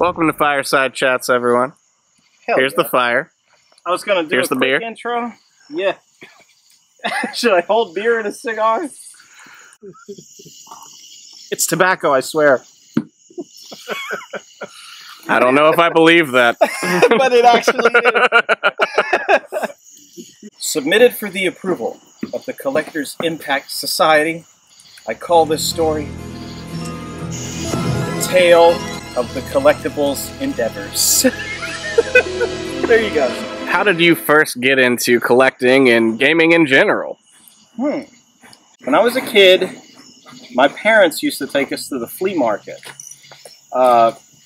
Welcome to Fireside Chats, everyone. Here's the fire. I was going to do Here's the beer. Intro. Yeah. Should I hold beer and a cigar? It's tobacco, I swear. I don't know if I believe that. But it actually is. Submitted for the approval of the Collectors Impact Society, I call this story The Tale of the Collectibles Endeavors. There you go. How did you first get into collecting and gaming in general? When I was a kid, my parents used to take us to the flea market.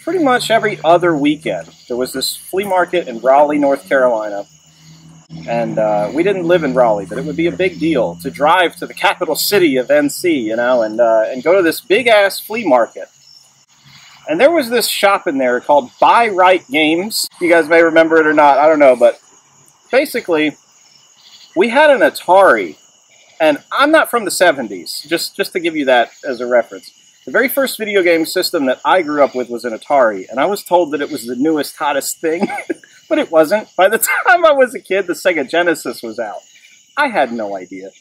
Pretty much every other weekend. There was this flea market in Raleigh, North Carolina. And we didn't live in Raleigh, but it would be a big deal to drive to the capital city of NC, you know, and go to this big-ass flea market. And there was this shop in there called Buy Right Games. You guys may remember it or not, I don't know, but basically, we had an Atari, and I'm not from the 70s, just to give you that as a reference. The very first video game system that I grew up with was an Atari, and I was told that it was the newest, hottest thing, but it wasn't. By the time I was a kid, the Sega Genesis was out. I had no idea.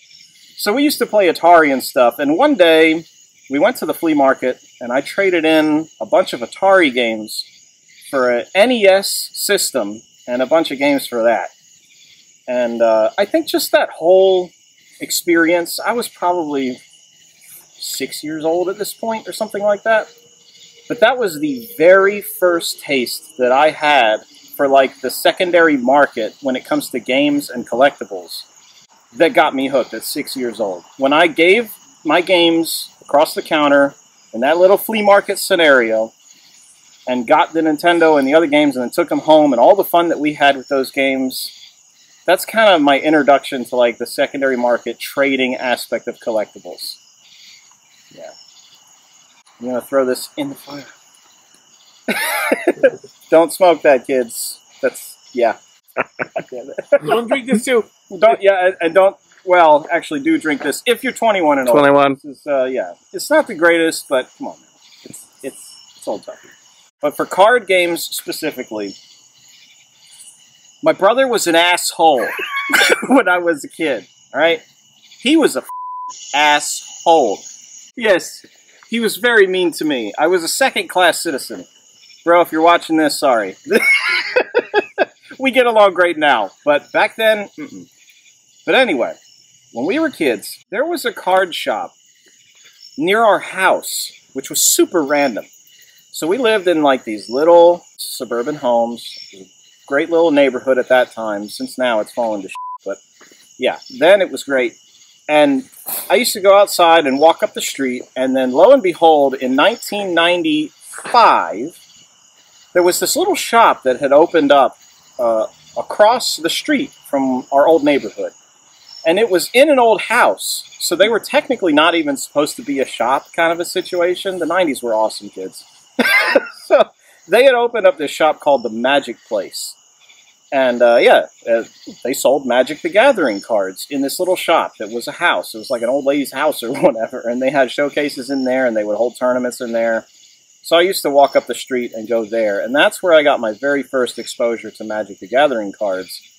So we used to play Atari and stuff, and one day, we went to the flea market, and I traded in a bunch of Atari games for an NES system and a bunch of games for that. And I think just that whole experience, I was probably 6 years old at this point or something like that. But that was the very first taste that I had for like the secondary market when it comes to games and collectibles that got me hooked at 6 years old. When I gave my games across the counter in that little flea market scenario and got the Nintendo and the other games and then took them home and all the fun that we had with those games, that's kind of my introduction to like the secondary market trading aspect of collectibles. Yeah. I'm going to throw this in the fire. Don't smoke that, kids. That's, yeah. Don't drink this too. Don't, yeah, and don't, well, actually do drink this if you're 21 and older. 21. This is, yeah. It's not the greatest, but come on, man. It's old stuff. But for card games specifically, my brother was an asshole when I was a kid, alright? He was a asshole. Yes, he was very mean to me. I was a second-class citizen. Bro, if you're watching this, sorry. We get along great now, but back then, But anyway, when we were kids, there was a card shop near our house, which was super random. So we lived in like these little suburban homes, great little neighborhood at that time, since now it's fallen to shit, but yeah, then it was great. And I used to go outside and walk up the street, and then lo and behold, in 1995, there was this little shop that had opened up across the street from our old neighborhood. And it was in an old house, so they were technically not even supposed to be a shop kind of a situation. The 90s were awesome, kids. So they had opened up this shop called the Magic Place. And they sold Magic the Gathering cards in this little shop that was a house. It was like an old lady's house or whatever. And they had showcases in there, and they would hold tournaments in there. So I used to walk up the street and go there. And that's where I got my very first exposure to Magic the Gathering cards.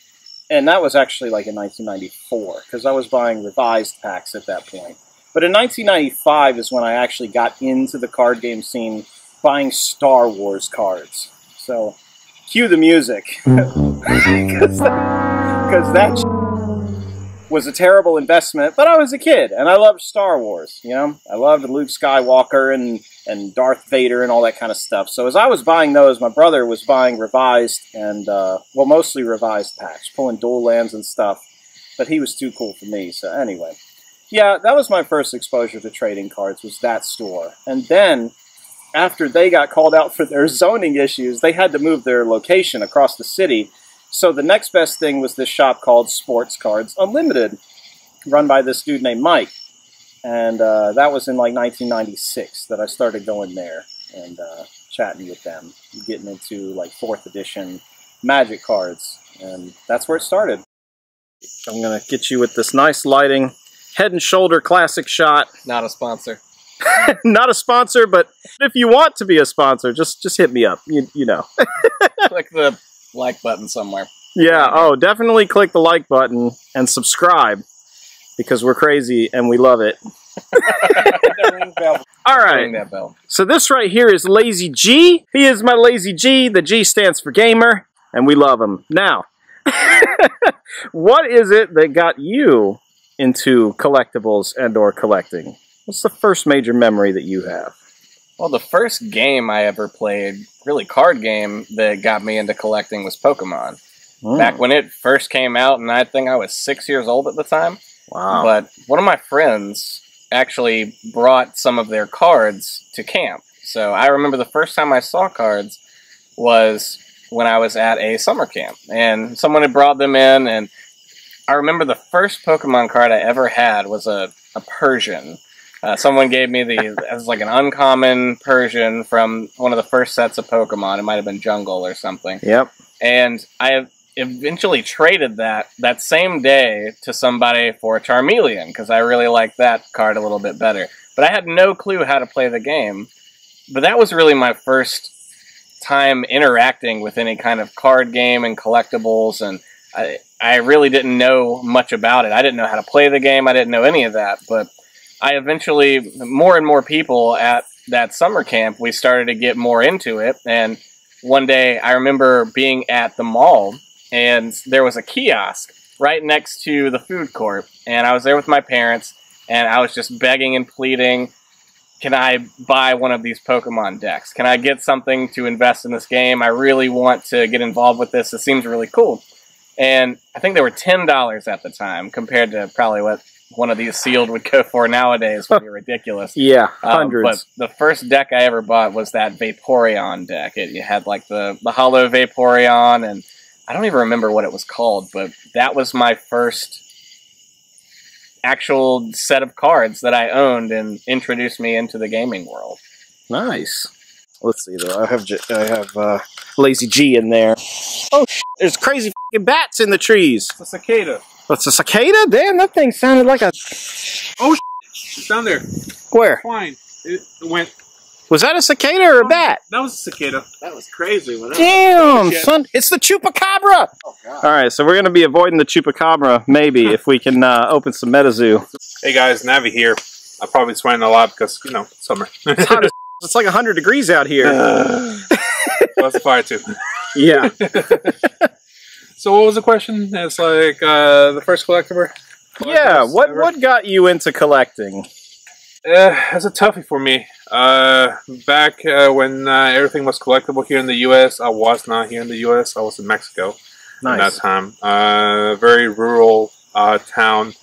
And that was actually like in 1994, because I was buying revised packs at that point. But in 1995 is when I actually got into the card game scene, buying Star Wars cards. So, cue the music. Because that was a terrible investment, but I was a kid, and I loved Star Wars, you know? I loved Luke Skywalker and Darth Vader and all that kind of stuff. So as I was buying those, my brother was buying revised and, well, mostly revised packs, pulling dual lands and stuff, but he was too cool for me, so anyway. Yeah, that was my first exposure to trading cards, was that store. And then, after they got called out for their zoning issues, they had to move their location across the city. So the next best thing was this shop called Sports Cards Unlimited, run by this dude named Mike. And that was in like 1996 that I started going there and chatting with them, getting into like 4th edition Magic cards. And that's where it started. I'm going to get you with this nice lighting, Head and Shoulder classic shot. Not a sponsor. Not a sponsor, but if you want to be a sponsor, just hit me up. You know. Click the like button somewhere. Yeah. Oh, definitely click the like button and subscribe because we're crazy and we love it. All right. Ring that bell. So this right here is Lazy G. He is my Lazy G. The G stands for gamer, and we love him. Now, what is it that got you into collectibles and/or collecting? What's the first major memory that you have? Well, the first game I ever played, really card game, that got me into collecting was Pokemon. Back when it first came out, and I think I was 6 years old at the time. Wow. But one of my friends actually brought some of their cards to camp. So I remember the first time I saw cards was when I was at a summer camp. And someone had brought them in, and I remember the first Pokemon card I ever had was a Persian. Someone gave me it was like an uncommon Persian from one of the first sets of Pokemon. It might have been Jungle or something. Yep. And I eventually traded that same day to somebody for a Charmeleon, because I really liked that card a little bit better. But I had no clue how to play the game. But that was really my first time interacting with any kind of card game and collectibles, and I really didn't know much about it. I didn't know how to play the game. I didn't know any of that. But I eventually, more and more people at that summer camp, we started to get more into it. And one day I remember being at the mall, and there was a kiosk right next to the food court. And I was there with my parents, and I was just begging and pleading, can I buy one of these Pokemon decks? Can I get something to invest in this game? I really want to get involved with this. It seems really cool. And I think they were $10 at the time, compared to probably what one of these sealed would go for nowadays. Would be ridiculous. Yeah, hundreds. But the first deck I ever bought was that Vaporeon deck. It had like the hollow Vaporeon, and I don't even remember what it was called, but that was my first actual set of cards that I owned and introduced me into the gaming world. Nice. Let's see though. I have Lazy G in there. Oh, there's crazy f***ing bats in the trees. It's a cicada. What's a cicada? Damn, that thing sounded like a... Oh, it's down there. Where? Flying. It went... Was that a cicada or a bat? That was a cicada. That was crazy. Damn, son. It's the Chupacabra. Oh, God. All right, so we're going to be avoiding the Chupacabra, maybe, if we can open some MetaZoo. Hey, guys, Navi here. I'm probably sweating a lot because, you know, summer. It's hot as it's like 100 degrees out here. That's a fire, too. Yeah. So what was the question? It's like the first collectible? Yeah, what got you into collecting? It's a toughie for me. Back when everything was collectible here in the U.S., I was not here in the U.S. I was in Mexico at that time. Very rural town.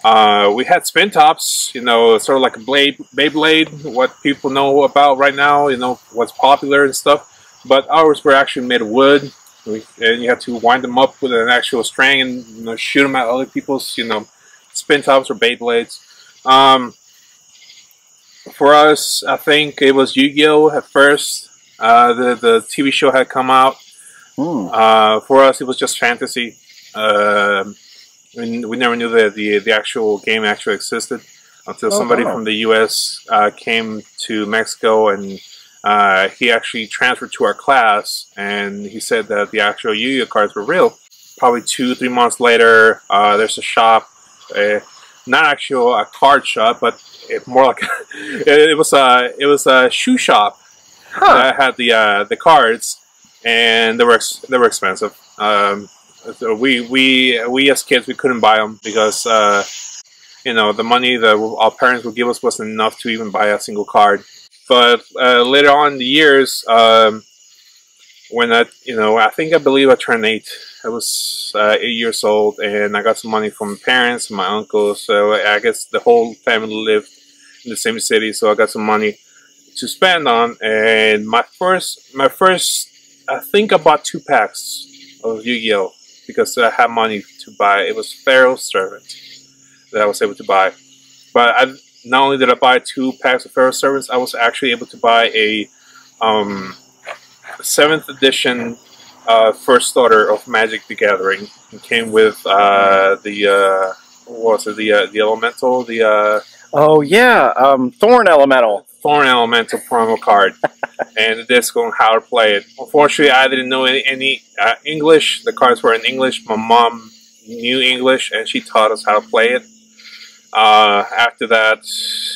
We had spin tops, you know, sort of like a Beyblade, what people know about right now, you know, what's popular and stuff. But ours were actually made of wood, and you had to wind them up with an actual string and, you know, shoot them at other people's, you know, spin tops or Beyblades. For us, I think it was Yu-Gi-Oh! At first. The TV show had come out. For us, it was just fantasy. We never knew that the actual game actually existed until somebody from the U.S. Came to Mexico, and he actually transferred to our class, and he said that the actual Yu-Gi-Oh! Cards were real. Probably 2-3 months later, there's a shop, not actually a card shop, but more like it was a shoe shop that had the cards, and they were expensive. So we as kids, we couldn't buy them because you know, the money that our parents would give us wasn't enough to even buy a single card. But later on in the years, when I believe I turned 8. I was 8 years old, and I got some money from my parents and my uncles. So I guess the whole family lived in the same city, so I got some money to spend on. And my first, I think I bought 2 packs of Yu-Gi-Oh! Because I had money to buy. It was Pharaoh's Servant that I was able to buy. But not only did I buy 2 packs of Pharaoh's Servants, I was actually able to buy a 7th edition first starter of Magic the Gathering. It came with the elemental, Oh yeah, Thorn Elemental. Thorn Elemental promo card, and the disc on how to play it. Unfortunately, I didn't know any English. The cards were in English. My mom knew English, and she taught us how to play it. After that,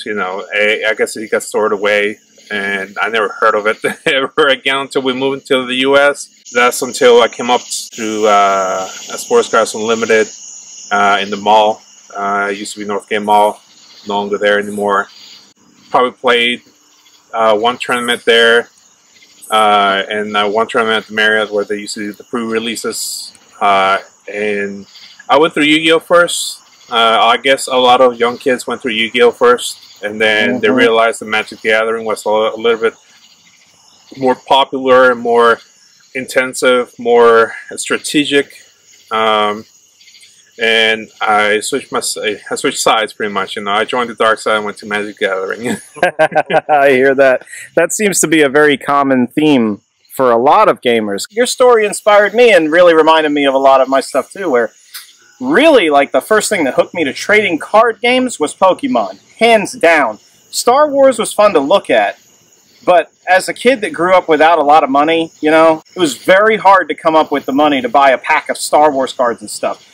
you know, I guess it got stored away, and I never heard of it ever again until we moved to the U.S. That's until I came up to Sports Cards Unlimited in the mall. It used to be Northgate Mall, no longer there anymore. Probably played one tournament there, and one tournament at the Marriott where they used to do the pre-releases. And I went through Yu-Gi-Oh! First. I guess a lot of young kids went through Yu-Gi-Oh! First, and then they realized the Magic the Gathering was a little bit more popular, more intensive, more strategic. And I switched sides pretty much. You know, I joined the dark side and went to Magic the Gathering. I hear that. That seems to be a very common theme for a lot of gamers. Your story inspired me and really reminded me of a lot of my stuff too, where really, like, the first thing that hooked me to trading card games was Pokemon, hands down. Star Wars was fun to look at, but as a kid that grew up without a lot of money, you know, it was very hard to come up with the money to buy a pack of Star Wars cards and stuff.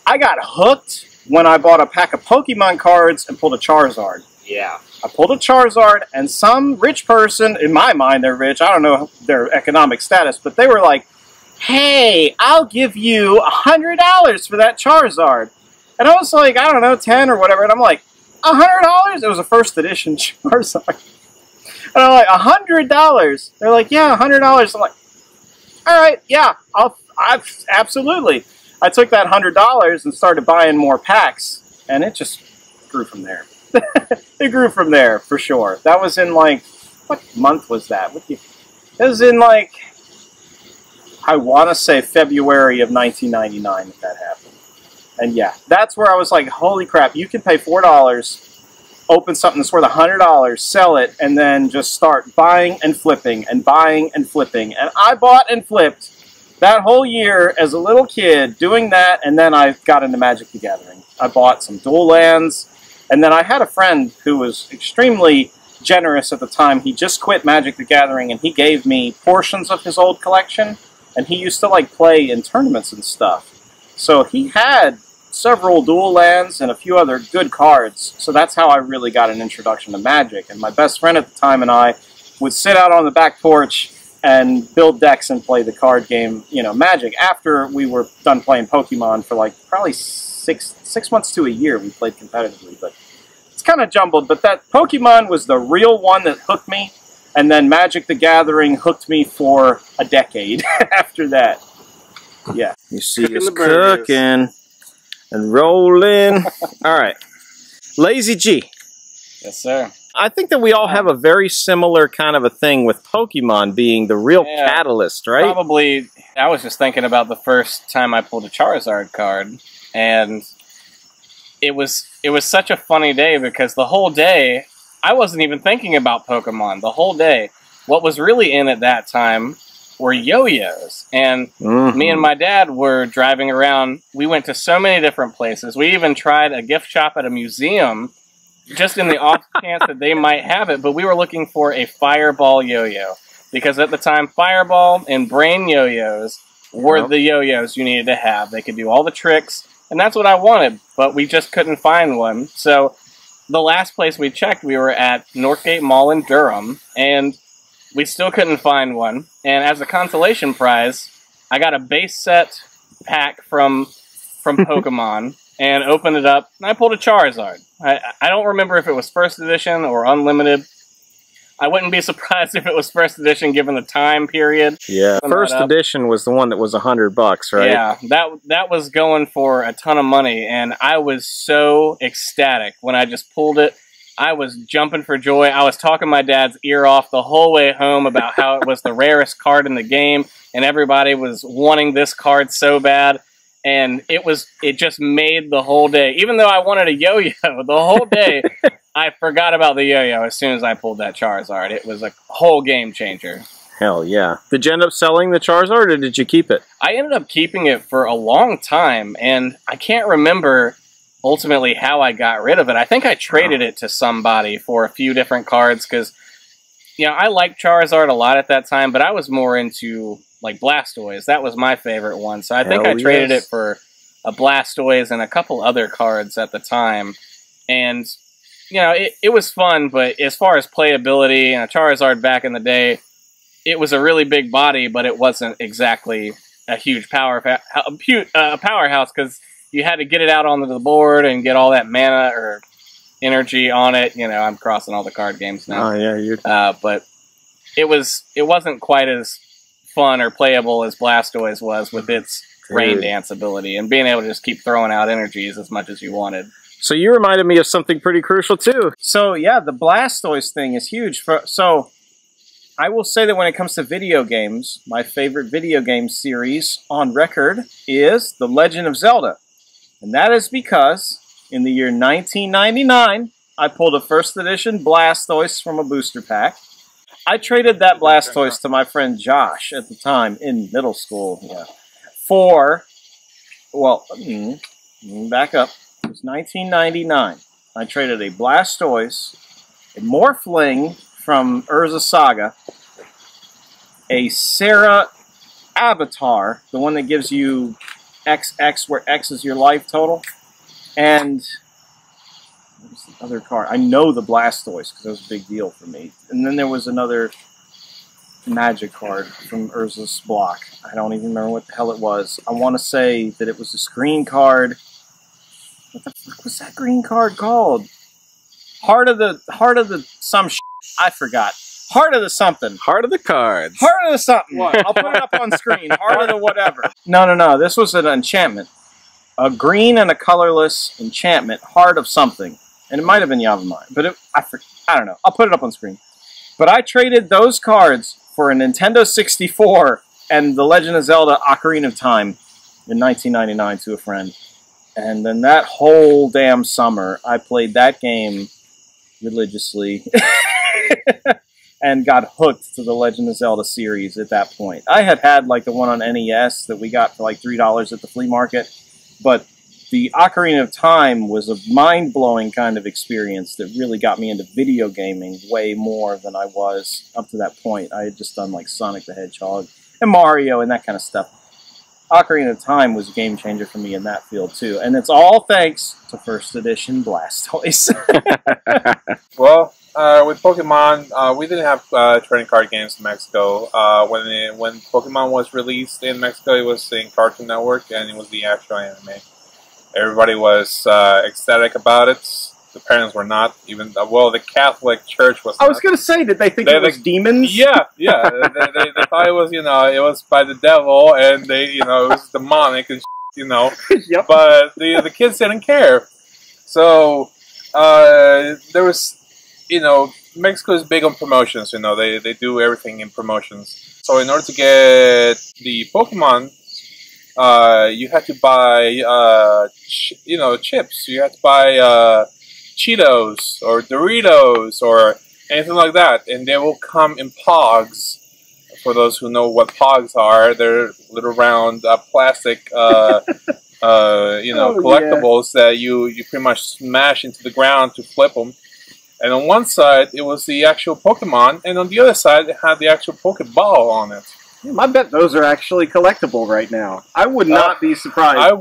I got hooked when I bought a pack of Pokemon cards and pulled a Charizard. Yeah. I pulled a Charizard, and some rich person, in my mind they're rich, I don't know their economic status, but they were like, hey, I'll give you $100 for that Charizard. And I was like, I don't know, 10 or whatever, and I'm like, $100? It was a first edition Charizard. And I'm like, $100? They're like, yeah, $100. I'm like, all right, yeah, absolutely. I took that $100 and started buying more packs, and it just grew from there. It grew from there, for sure. That was in, like, what month was that? It was in, like, I want to say February of 1999 that happened. And yeah, that's where I was like, holy crap, you can pay $4, open something that's worth $100, sell it, and then just start buying and flipping and buying and flipping. And I bought and flipped that whole year as a little kid doing that, and then I got into Magic the Gathering. I bought some dual lands, and then I had a friend who was extremely generous at the time. He just quit Magic the Gathering, and he gave me portions of his old collection, and he used to like play in tournaments and stuff. So he had several dual lands and a few other good cards, so that's how I really got an introduction to Magic. And my best friend at the time and I would sit out on the back porch and build decks and play the card game, you know, Magic. After we were done playing Pokemon for like probably six months to a year, we played competitively, but it's kind of jumbled. But that Pokemon was the real one that hooked me, and then Magic the Gathering hooked me for a decade after that. Yeah. You see us cooking and rolling. All right. Lazy G. Yes, sir. I think that we all have a very similar kind of a thing with Pokemon being the real catalyst, right? Probably. I was just thinking about the first time I pulled a Charizard card, and it was such a funny day because the whole day I wasn't even thinking about Pokemon. The whole day, what was really in at that time were yo-yos, and me and my dad were driving around. We went to so many different places. We even tried a gift shop at a museum, just in the off chance that they might have it, but we were looking for a Fireball yo-yo, because at the time, Fireball and Brain yo-yos were the yo-yos you needed to have. They could do all the tricks, and that's what I wanted, but we just couldn't find one. So the last place we checked, we were at Northgate Mall in Durham, and we still couldn't find one. And as a consolation prize, I got a base set pack from Pokemon, and opened it up, and I pulled a Charizard. I don't remember if it was first edition or unlimited. I wouldn't be surprised if it was first edition given the time period. Yeah, first edition was the one that was $100, right? Yeah, that was going for a ton of money, and I was so ecstatic when I just pulled it. I was jumping for joy. I was talking my dad's ear off the whole way home about how it was the rarest card in the game, and everybody was wanting this card so bad. And it just made the whole day. Even though I wanted a yo-yo the whole day, I forgot about the yo-yo as soon as I pulled that Charizard. It was a whole game changer. Hell yeah. Did you end up selling the Charizard, or did you keep it? I ended up keeping it for a long time, and I can't remember ultimately how I got rid of it. I think I traded it to somebody for a few different cards because, you know, I liked Charizard a lot at that time, but I was more into, like, Blastoise. That was my favorite one. So I think I traded it for a Blastoise and a couple other cards at the time. And, you know, it was fun, but as far as playability and a Charizard back in the day, it was a really big body, but it wasn't exactly a huge powerhouse because you had to get it out onto the board and get all that mana or energy on it. You know, I'm crossing all the card games now. Oh yeah, you're. But it wasn't quite as fun or playable as Blastoise was with its rain dance ability and being able to just keep throwing out energies as much as you wanted. So you reminded me of something pretty crucial too. So yeah, the Blastoise thing is huge. So I will say that when it comes to video games, my favorite video game series on record is The Legend of Zelda. And that is because in the year 1999, I pulled a first edition Blastoise from a booster pack. I traded that Blastoise to my friend Josh at the time in middle school for, well, back up. It was 1999. I traded a Blastoise, a Morphling from Urza Saga, a Sarah Avatar, the one that gives you XX, where X is your life total, and what was the other card? I know the Blastoise because that was a big deal for me. And then there was another Magic card from Urza's block. I don't even remember what the hell it was. I want to say that it was a green card. What the fuck was that green card called? Heart of the some shit. I forgot. Heart of the something. Heart of the cards. Heart of the something. What? I'll put it up on screen. Heart of the whatever. No. This was an enchantment. A green and a colorless enchantment. Heart of something. And it might have been Yavimaya. But I don't know. I'll put it up on screen. But I traded those cards for a Nintendo 64 and The Legend of Zelda Ocarina of Time in 1999 to a friend. And then that whole damn summer, I played that game religiously and got hooked to the Legend of Zelda series at that point. I had like the one on NES that we got for like $3 at the flea market, but the Ocarina of Time was a mind-blowing kind of experience that really got me into video gaming way more than I was up to that point. I had just done like Sonic the Hedgehog and Mario and that kind of stuff. Ocarina of Time was a game changer for me in that field too, and it's all thanks to first edition Blastoise. Well, with Pokemon, we didn't have trading card games in Mexico. When Pokemon was released in Mexico, it was in Cartoon Network, and it was the actual anime. Everybody was ecstatic about it. The parents were not. Even the Catholic Church was. I was going to say, did they think it was demons? Yeah. they thought it was, it was by the devil, and it was demonic and Yep. But the kids didn't care. So there was, Mexico is big on promotions. They do everything in promotions. So in order to get the Pokemon, you had to buy chips. You had to buy Cheetos or Doritos or anything like that, and they will come in pogs. For those who know what pogs are, they're little round plastic collectibles that you pretty much smash into the ground to flip them. And on one side it was the actual Pokemon, and on the other side it had the actual Pokeball on it. I bet those are actually collectible right now. I would not be surprised. I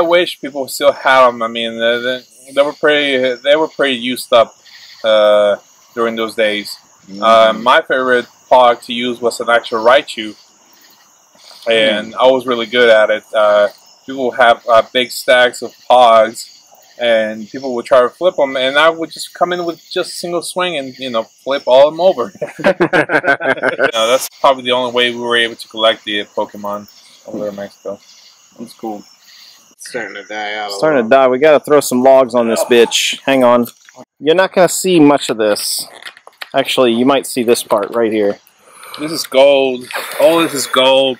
wish people still had them. I mean, they were pretty used up during those days. My favorite Pog to use was an actual Raichu, and I was really good at it. People would have big stacks of Pogs, and people would try to flip them, and I would just come in with just a single swing and flip all of them over. That's probably the only way we were able to collect the Pokemon over there in Mexico. That's cool. It's starting to die out. Starting to die. We got to throw some logs on this bitch. Hang on. You're not going to see much of this. Actually, you might see this part right here. This is gold. All this is gold.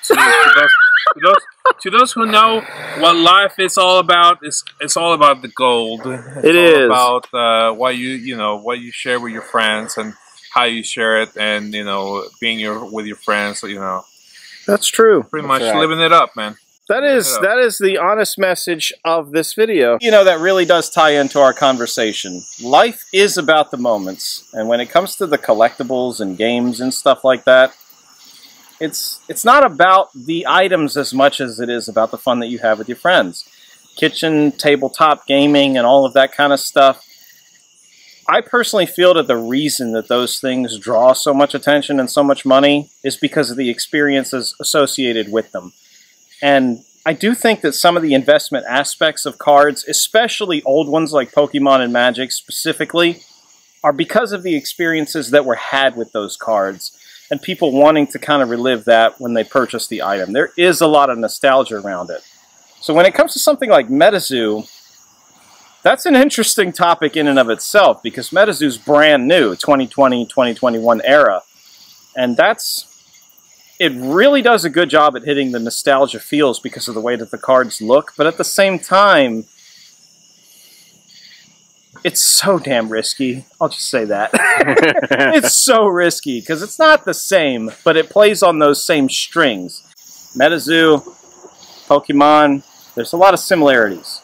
To those who know what life is all about, it's all about the gold. It's all about what you share with your friends and how you share it, and being with your friends. That's true. Pretty much living it up, man. That is the honest message of this video. You know, that really does tie into our conversation. Life is about the moments, and when it comes to the collectibles and games and stuff like that, it's not about the items as much as it is about the fun that you have with your friends. Kitchen, tabletop gaming, and all of that kind of stuff. I personally feel that the reason that those things draw so much attention and so much money is because of the experiences associated with them. And I do think that some of the investment aspects of cards, especially old ones like Pokemon and Magic specifically, are because of the experiences that were had with those cards and people wanting to kind of relive that when they purchase the item. There is a lot of nostalgia around it. So when it comes to something like MetaZoo, that's an interesting topic in and of itself because MetaZoo's brand new, 2020, 2021 era. And it really does a good job at hitting the nostalgia feels because of the way that the cards look, but at the same time, it's so damn risky. I'll just say that. It's so risky because it's not the same, but it plays on those same strings. MetaZoo, Pokemon, there's a lot of similarities.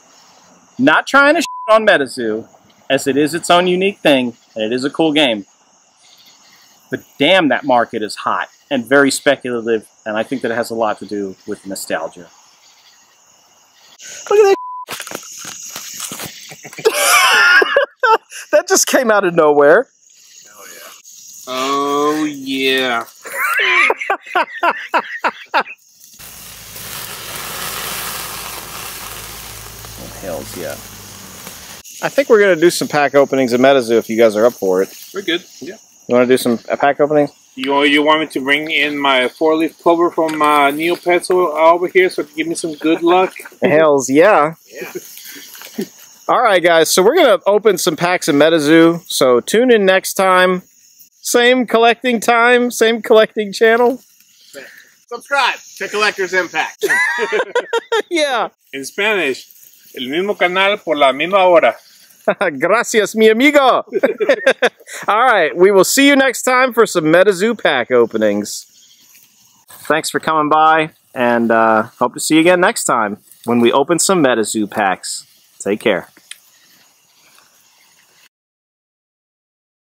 Not trying to shit on MetaZoo, as it is its own unique thing, and it is a cool game. But damn, that market is hot and very speculative, and I think that it has a lot to do with nostalgia. Look at that. That just came out of nowhere. Oh, yeah. Oh, hells yeah. I think we're going to do some pack openings at MetaZoo if you guys are up for it. We're good. Yeah. You want to do some pack openings? You want me to bring in my 4-leaf clover from Neopets over here so to give me some good luck? Hells yeah. Yeah. Alright guys, so we're going to open some packs of MetaZoo, so tune in next time. Same collecting time, same collecting channel. Subscribe to Collector's Impact. Yeah. In Spanish, el mismo canal por la misma hora. Gracias, mi amigo. Alright, we will see you next time for some MetaZoo pack openings. Thanks for coming by, and hope to see you again next time when we open some MetaZoo packs. Take care.